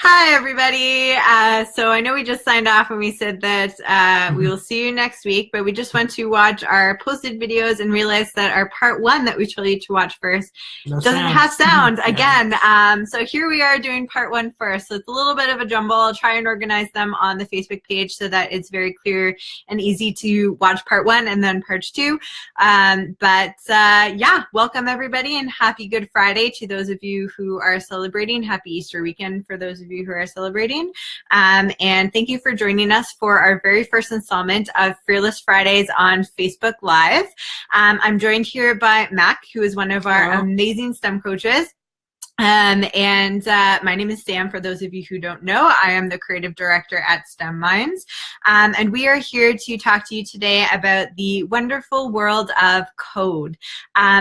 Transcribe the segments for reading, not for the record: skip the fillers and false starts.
Hi, everybody. So I know we just signed off and we said that we will see you next week, but we just went to watch our posted videos and realized that our part one that we told you to watch first doesn't have sound again. So here we are doing part one first. So it's a little bit of a jumble. I'll try and organize them on the Facebook page so that it's very clear and easy to watch part one and then part two. Yeah, welcome everybody and happy Good Friday to those of you who are celebrating. Happy Easter weekend for those of you who are celebrating. And thank you for joining us for our very first installment of Fearless Fridays on Facebook Live. I'm joined here by Mac, who is one of our amazing STEM coaches. My name is Sam. For those of you who don't know, I am the creative director at STEM Minds. And we are here to talk to you today about the wonderful world of code.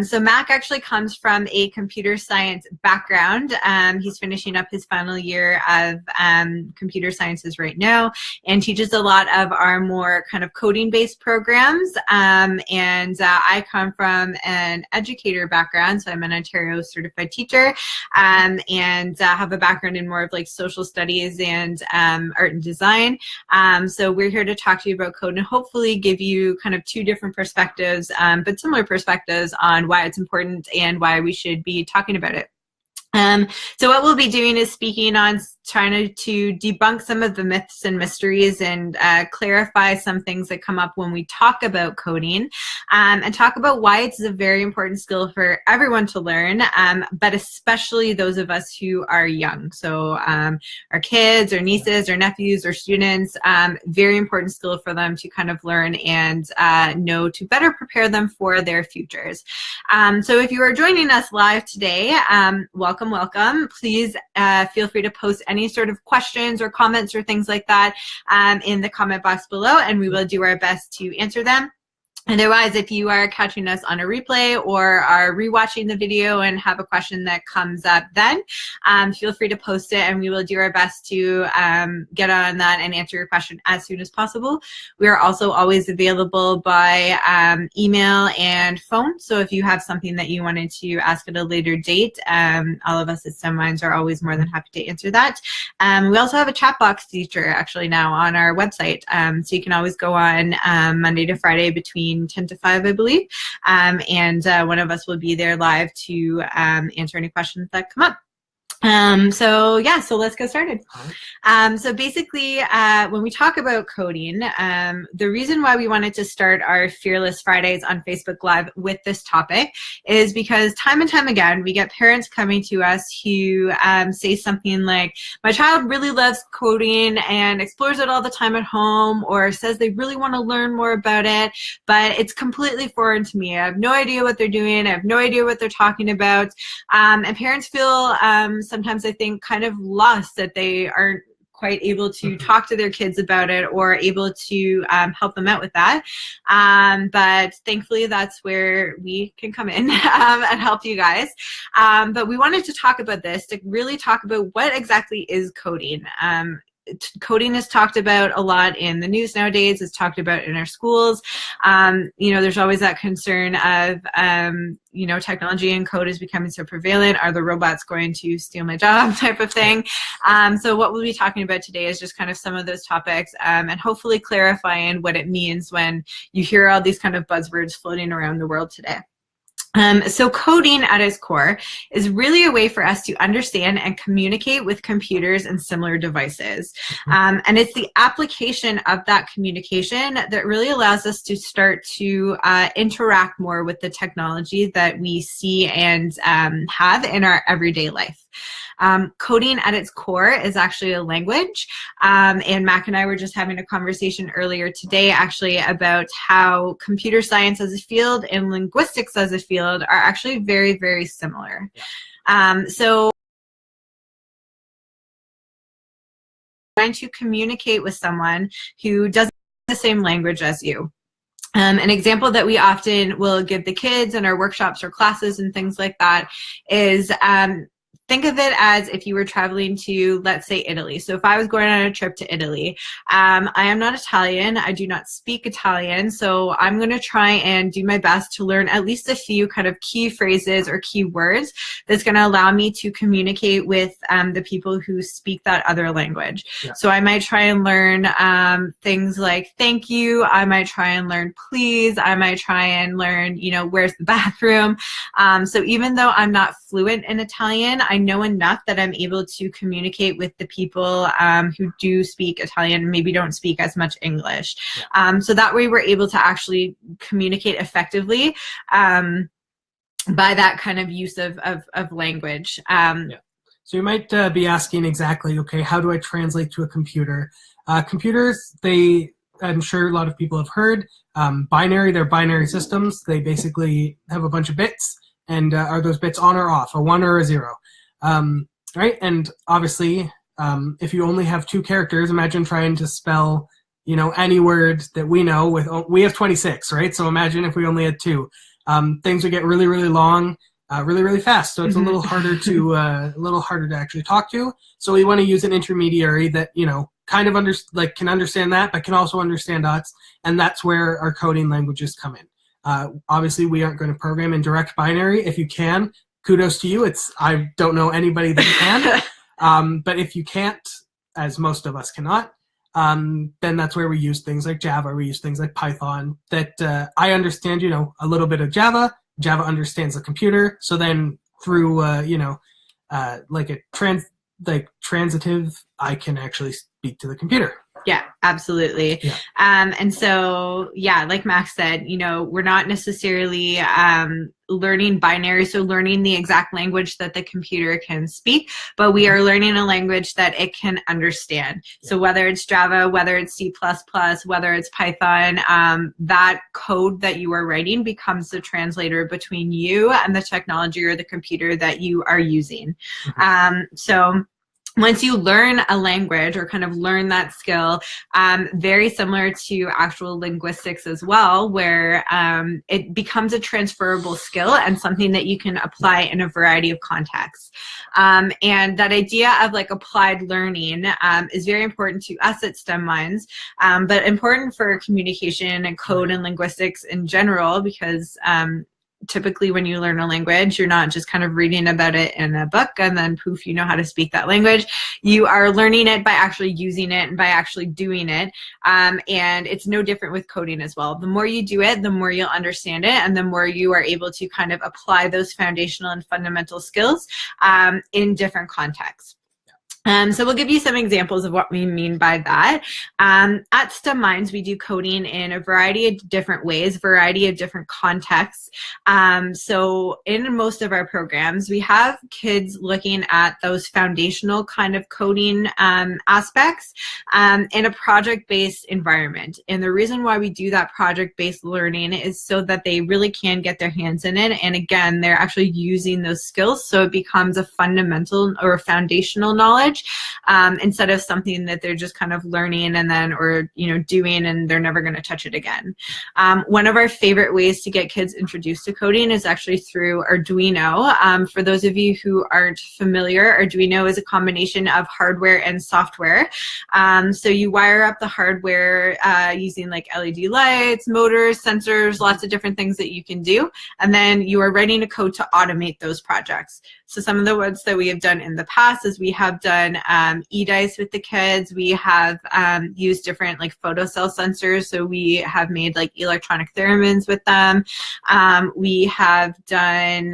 So Mac actually comes from a computer science background. He's finishing up his final year of computer sciences right now and teaches a lot of our more kind of coding-based programs. I come from an educator background, so I'm an Ontario certified teacher. Have a background in more of like social studies and art and design. So we're here to talk to you about code and hopefully give you kind of two different perspectives, but similar perspectives on why it's important and why we should be talking about it. So what we'll be doing is speaking on trying to debunk some of the myths and mysteries and clarify some things that come up when we talk about coding, and talk about why it's a very important skill for everyone to learn, but especially those of us who are young. So our kids or nieces or nephews or students, very important skill for them to kind of learn and know to better prepare them for their futures. So if you are joining us live today, welcome. Please feel free to post any sort of questions or comments or things like that in the comment box below, and we will do our best to answer them. Otherwise, if you are catching us on a replay or are rewatching the video and have a question that comes up then, feel free to post it and we will do our best to get on that and answer your question as soon as possible. We are also always available by email and phone. So if you have something that you wanted to ask at a later date, all of us at STEM Minds are always more than happy to answer that. We also have a chat box feature actually now on our website. So you can always go on Monday to Friday between 10 to 5, I believe. One of us will be there live to answer any questions that come up. So let's get started. So basically, when we talk about coding, the reason why we wanted to start our Fearless Fridays on Facebook Live with this topic is because time and time again, we get parents coming to us who say something like, my child really loves coding and explores it all the time at home, or says they really want to learn more about it, but it's completely foreign to me. I have no idea what they're doing. I have no idea what they're talking about. And parents feel sometimes I think kind of lost that they aren't quite able to talk to their kids about it or able to help them out with that. But thankfully that's where we can come in and help you guys. But we wanted to talk about this, to really talk about what exactly is coding. Coding is talked about a lot in the news nowadays. It's talked about in our schools. There's always that concern of, technology and code is becoming so prevalent. Are the robots going to steal my job type of thing? So what we'll be talking about today is just kind of some of those topics and hopefully clarifying what it means when you hear all these kind of buzzwords floating around the world today. So coding at its core is really a way for us to understand and communicate with computers and similar devices. And it's the application of that communication that really allows us to start to interact more with the technology that we see and have in our everyday life. Coding at its core is actually a language. And Mac and I were just having a conversation earlier today actually about how computer science as a field and linguistics as a field are actually very, very similar. So trying to communicate with someone who doesn't speak the same language as you. An example that we often will give the kids in our workshops or classes and things like that is think of it as if you were traveling to, let's say, Italy. So if I was going on a trip to Italy, I am not Italian. I do not speak Italian. So I'm going to try and do my best to learn at least a few kind of key phrases or key words that's going to allow me to communicate with the people who speak that other language. Yeah. So I might try and learn things like thank you. I might try and learn please. I might try and learn, you know, where's the bathroom. So even though I'm not fluent in Italian, I know enough that I'm able to communicate with the people who do speak Italian and maybe don't speak as much English. Yeah. So that way we're able to actually communicate effectively by that kind of use of language. Yeah. So you might be asking exactly, okay, how do I translate to a computer? Computers, I'm sure a lot of people have heard, they're binary systems. They basically have a bunch of bits, and are those bits on or off, a 1 or a 0? Right? And obviously, if you only have 2 characters, imagine trying to spell, you know, any word that we know we have 26, right? So imagine if we only had 2. Things would get really, really long, really, really fast. So it's a little harder to actually talk to. So we want to use an intermediary that, you know, kind of can understand that, but can also understand us. And that's where our coding languages come in. Obviously, we aren't going to program in direct binary. If you can, kudos to you. I don't know anybody that can. But if you can't, as most of us cannot, then that's where we use things like Java. We use things like Python that I understand, you know, a little bit of Java. Java understands the computer. So then through, transitive, I can actually speak to the computer. Yeah, absolutely. Yeah. And so, yeah, like Max said, you know, we're not necessarily learning binary, so learning the exact language that the computer can speak, but we are learning a language that it can understand. Yeah. So whether it's Java, whether it's C++, whether it's Python, that code that you are writing becomes the translator between you and the technology or the computer that you are using. So once you learn a language or kind of learn that skill, very similar to actual linguistics as well, where it becomes a transferable skill and something that you can apply in a variety of contexts. And that idea of like applied learning is very important to us at STEM Minds, but important for communication and code and linguistics in general, because typically when you learn a language, you're not just kind of reading about it in a book and then poof, you know how to speak that language. You are learning it by actually using it and by actually doing it. And it's no different with coding as well. The more you do it, the more you'll understand it, and the more you are able to kind of apply those foundational and fundamental skills in different contexts. So we'll give you some examples of what we mean by that. At STEM Minds, we do coding in a variety of different ways, variety of different contexts. So in most of our programs, we have kids looking at those foundational kind of coding aspects in a project-based environment. And the reason why we do that project-based learning is so that they really can get their hands in it. And again, they're actually using those skills, so it becomes a fundamental or foundational knowledge. Instead of something that they're just kind of learning and then, or, you know, doing and they're never going to touch it again. One of our favorite ways to get kids introduced to coding is actually through Arduino. For those of you who aren't familiar, Arduino is a combination of hardware and software. So you wire up the hardware using like LED lights, motors, sensors, lots of different things that you can do. And then you are writing a code to automate those projects. So some of the ones that we have done in the past is we have done e-dice with the kids. We have used different like photocell sensors. So we have made like electronic theremins with them. We have done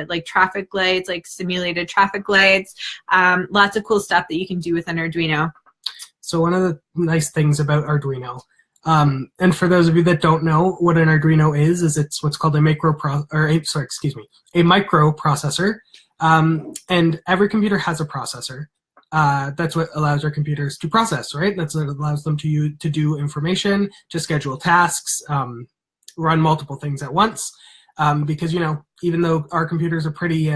like traffic lights, like simulated traffic lights. Lots of cool stuff that you can do with an Arduino. So one of the nice things about Arduino, and for those of you that don't know what an Arduino is it's what's called a microprocessor. And every computer has a processor. That's what allows our computers to process, right? That's what allows them to do information, to schedule tasks, run multiple things at once. Because, you know, even though our computers are pretty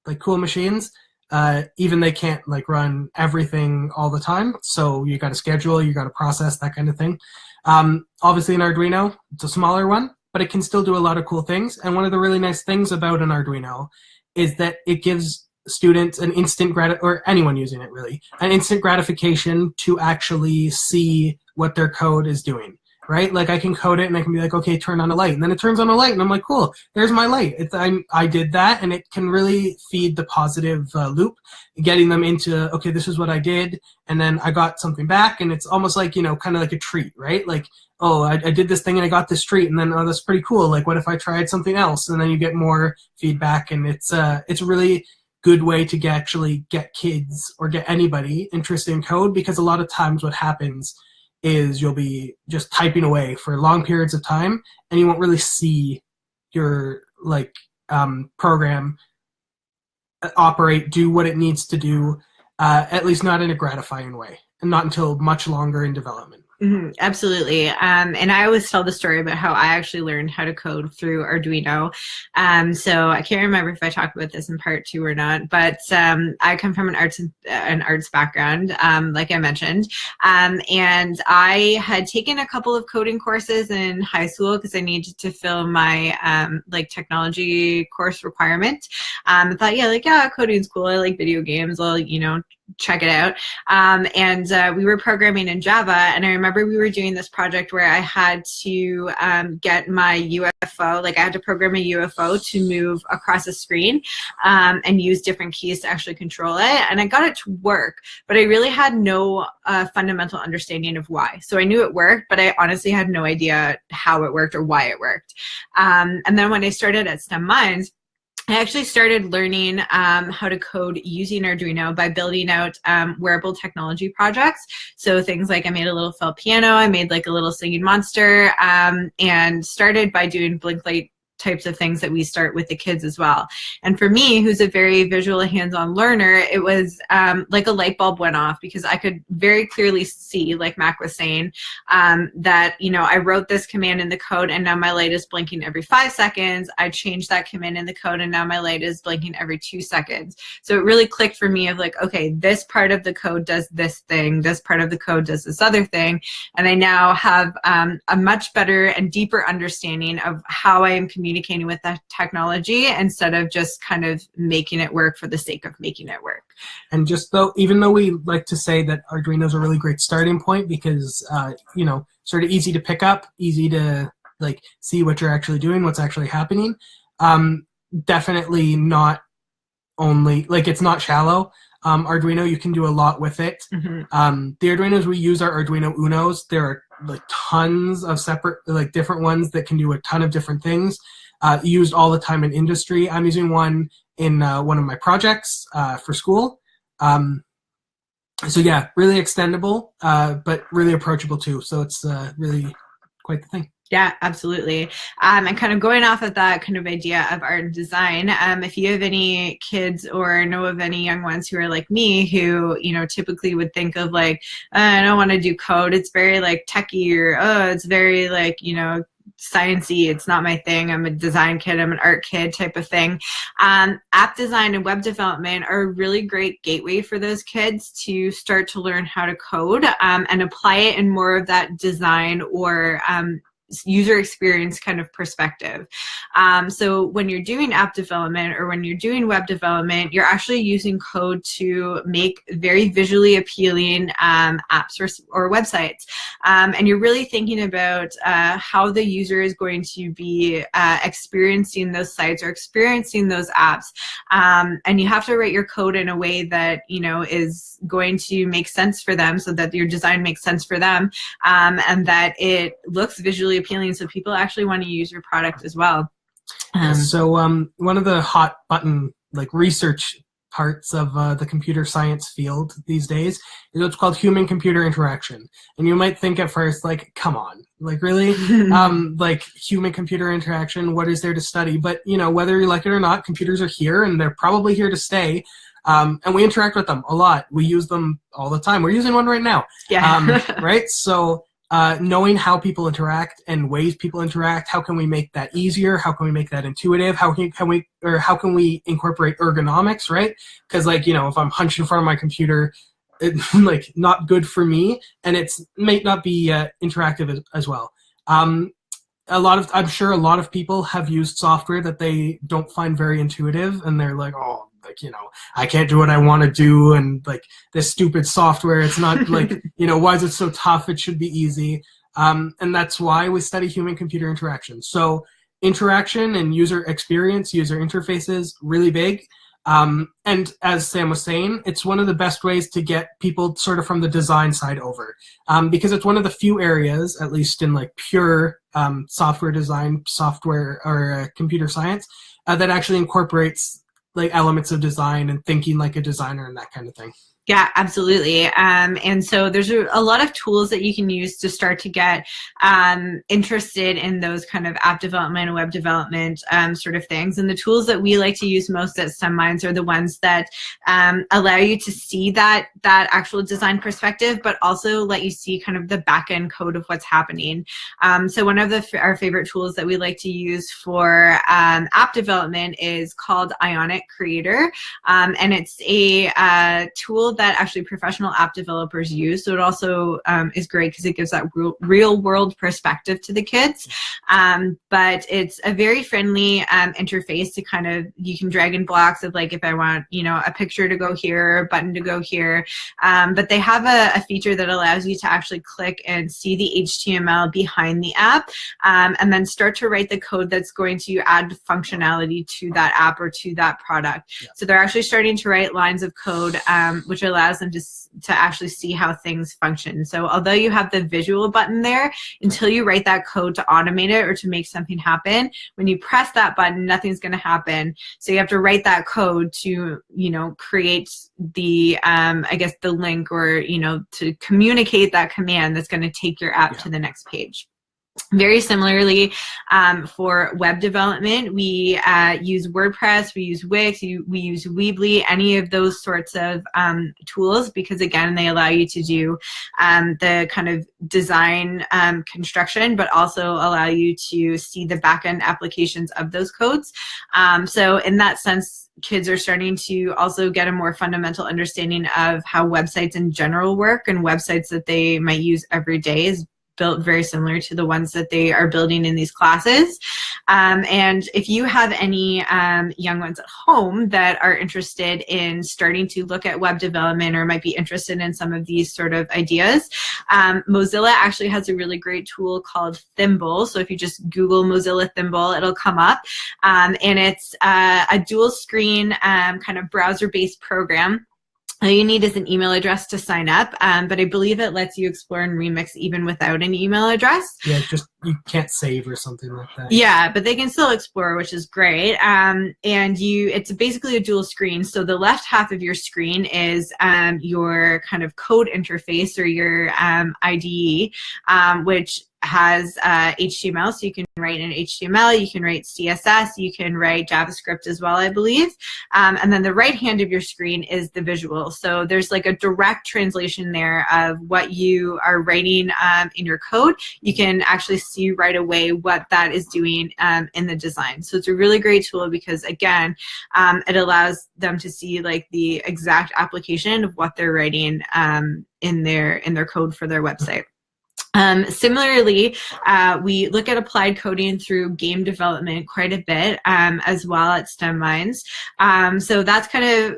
like cool machines, even they can't like run everything all the time. So you got to schedule, you got to process, that kind of thing. Obviously, an Arduino, it's a smaller one, but it can still do a lot of cool things. And one of the really nice things about an Arduino is that it gives students an or anyone using it really, an instant gratification to actually see what their code is doing. Right? Like I can code it and I can be like, okay, turn on a light. And then it turns on a light and I'm like, cool, there's my light. I did that, and it can really feed the positive loop, getting them into, okay, this is what I did. And then I got something back, and it's almost like, kind of like a treat, right? Like, oh, I did this thing and I got this treat, and then, oh, that's pretty cool. Like, what if I tried something else? And then you get more feedback, and it's a really good way to actually get kids or get anybody interested in code, because a lot of times what happens is you'll be just typing away for long periods of time, and you won't really see your program operate, do what it needs to do, at least not in a gratifying way, and not until much longer in development. Mm-hmm, absolutely. And I always tell the story about how I actually learned how to code through Arduino. So I can't remember if I talked about this in part 2 or not, but I come from an arts background, like I mentioned. And I had taken a couple of coding courses in high school because I needed to fill my technology course requirement. I thought, yeah, coding's cool. I like video games. I'll, check it out. And we were programming in Java, and I remember we were doing this project where I had to get my UFO, I had to program a UFO to move across a screen and use different keys to actually control it. And I got it to work, but I really had no fundamental understanding of why. So I knew it worked, but I honestly had no idea how it worked or why it worked. And then when I started at STEM Minds, I actually started learning how to code using Arduino by building out wearable technology projects. So things like I made a little felt piano, I made a little singing monster, and started by doing blink light types of things that we start with the kids as well. And for me, who's a very visual hands-on learner, it was like a light bulb went off, because I could very clearly see, like Mac was saying, that, I wrote this command in the code and now my light is blinking every 5 seconds. I changed that command in the code and now my light is blinking every 2 seconds. So it really clicked for me of okay, this part of the code does this thing, this part of the code does this other thing. And I now have a much better and deeper understanding of how I am communicating with that technology, instead of just kind of making it work for the sake of making it work. And even though we like to say that Arduino is a really great starting point, because sort of easy to pick up, easy to see what you're actually doing, what's actually happening, definitely not only it's not shallow. Arduino, you can do a lot with it. Mm-hmm. The Arduinos we use are Arduino Unos. There are tons of separate different ones that can do a ton of different things, used all the time in industry. I'm using one in one of my projects for school. So yeah, really extendable, but really approachable too. So it's really quite the thing. Yeah, absolutely. And kind of going off of that kind of idea of art and design, if you have any kids or know of any young ones who are like me, who, typically would think of I don't want to do code. It's very techie, or, it's very sciencey, it's not my thing, I'm a design kid, I'm an art kid type of thing. App design and web development are a really great gateway for those kids to start to learn how to code and apply it in more of that design or user experience kind of perspective. So when you're doing app development or when you're doing web development, you're actually using code to make very visually appealing apps or websites. And you're really thinking about how the user is going to be experiencing those sites or experiencing those apps. And you have to write your code in a way that, is going to make sense for them, so that your design makes sense for them, and that it looks visually appealing, so people actually want to use your product as well. So one of the hot button research parts of the computer science field these days is what's called human-computer interaction. And you might think at first, come on, really? Human-computer interaction, what is there to study? But, whether you like it or not, computers are here, and they're probably here to stay. And we interact with them a lot. We use them all the time. We're using one right now. Yeah. Right? So knowing how people interact and ways people interact, how can we make that easier? How can we make that intuitive? How can we incorporate ergonomics, right? Because if I'm hunched in front of my computer, it's not good for me, and it may not be interactive as well. I'm sure a lot of people have used software that they don't find very intuitive, and they're like, oh, like, I can't do what I want to do, and like this stupid software, it's not like, why is it so tough? It should be easy. And that's why we study human-computer interaction. So interaction and user experience, user interfaces, really big. And as Sam was saying, it's one of the best ways to get people sort of from the design side over, because it's one of the few areas, at least in like pure software design, software or computer science, that actually incorporates like elements of design and thinking like a designer and that kind of thing. Yeah, absolutely. And so there's a lot of tools that you can use to start to get interested in those kind of app development and web development sort of things. And the tools that we like to use most at STEM Minds are the ones that allow you to see that actual design perspective, but also let you see kind of the back end code of what's happening. So one of our favorite tools that we like to use for app development is called Ionic Creator. And it's a tool that actually professional app developers use. So it also is great because it gives that real world perspective to the kids. But it's a very friendly interface to kind of, you can drag in blocks of like, if I want, a picture to go here, a button to go here. But they have a feature that allows you to actually click and see the HTML behind the app, and then start to write the code that's going to add functionality to that app or to that product. Yeah. So they're actually starting to write lines of code, which allows them to actually see how things function. So although you have the visual button there, until you write that code to automate it or to make something happen, when you press that button, nothing's going to happen. So you have to write that code to, create the, I guess, the link or, to communicate that command that's going to take your app to the next page. Very similarly, for web development, we use WordPress, we use Wix, we use Weebly, any of those sorts of tools, because again, they allow you to do the kind of design construction, but also allow you to see the back-end applications of those codes. So in that sense, kids are starting to also get a more fundamental understanding of how websites in general work, and websites that they might use every day is built very similar to the ones that they are building in these classes. And if you have any young ones at home that are interested in starting to look at web development or might be interested in some of these sort of ideas, Mozilla actually has a really great tool called Thimble. So if you just Google Mozilla Thimble, it'll come up. And it's a dual screen kind of browser-based program. All you need is an email address to sign up, but I believe it lets you explore and remix even without an email address. Yeah, just you can't save or something like that. Yeah, but they can still explore, which is great. And it's basically a dual screen. So the left half of your screen is your kind of code interface or your IDE, which has HTML, so you can write in HTML, you can write CSS, you can write JavaScript as well, I believe. And then the right hand of your screen is the visual. So there's like a direct translation there of what you are writing in your code. You can actually see right away what that is doing in the design. So it's a really great tool because, again, it allows them to see like the exact application of what they're writing in their code for their website. Similarly, we look at applied coding through game development quite a bit as well at STEM Minds. So that's kind of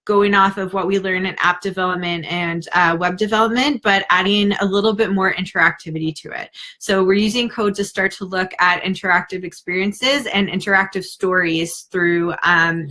going off of what we learn in app development and web development, but adding a little bit more interactivity to it. So we're using code to start to look at interactive experiences and interactive stories through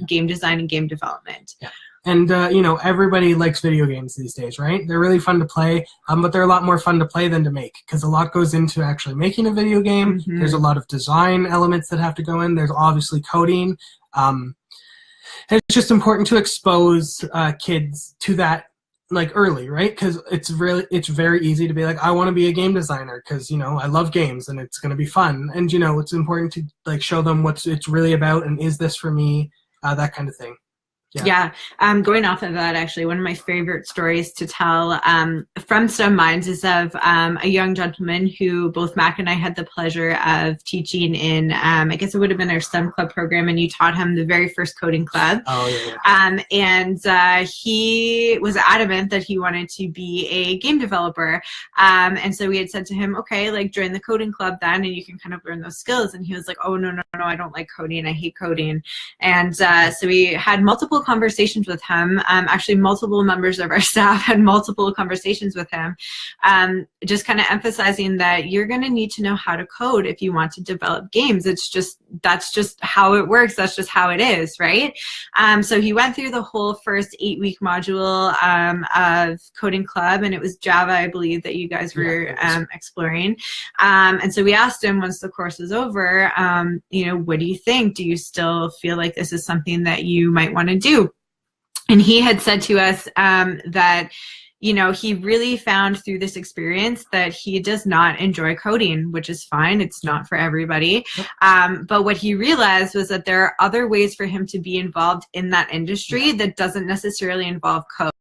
game design and game development. Yeah. And, everybody likes video games these days, right? They're really fun to play, but they're a lot more fun to play than to make because a lot goes into actually making a video game. Mm-hmm. There's a lot of design elements that have to go in. There's obviously coding. It's just important to expose kids to that like early, right? Because it's very easy to be like, I want to be a game designer because, I love games and it's going to be fun. And, it's important to like show them what it's really about and is this for me, that kind of thing. Yeah. Going off of that, actually, one of my favorite stories to tell from STEM Minds is of a young gentleman who both Mac and I had the pleasure of teaching in, I guess it would have been our STEM club program, and you taught him the very first coding club. Oh, yeah. And he was adamant that he wanted to be a game developer. And so we had said to him, okay, like join the coding club then, and you can kind of learn those skills. And he was like, oh, no, I don't like coding. I hate coding. And so we had multiple conversations with him. Actually, multiple members of our staff had multiple conversations with him, just kind of emphasizing that you're going to need to know how to code if you want to develop games. That's just how it works. That's just how it is, right? So he went through the whole first 8-week module of Coding Club, and it was Java, I believe, that you guys were exploring. And so we asked him once the course was over, what do you think? Do you still feel like this is something that you might want to do? And he had said to us that he really found through this experience that he does not enjoy coding, which is fine. It's not for everybody. But what he realized was that there are other ways for him to be involved in that industry that doesn't necessarily involve code.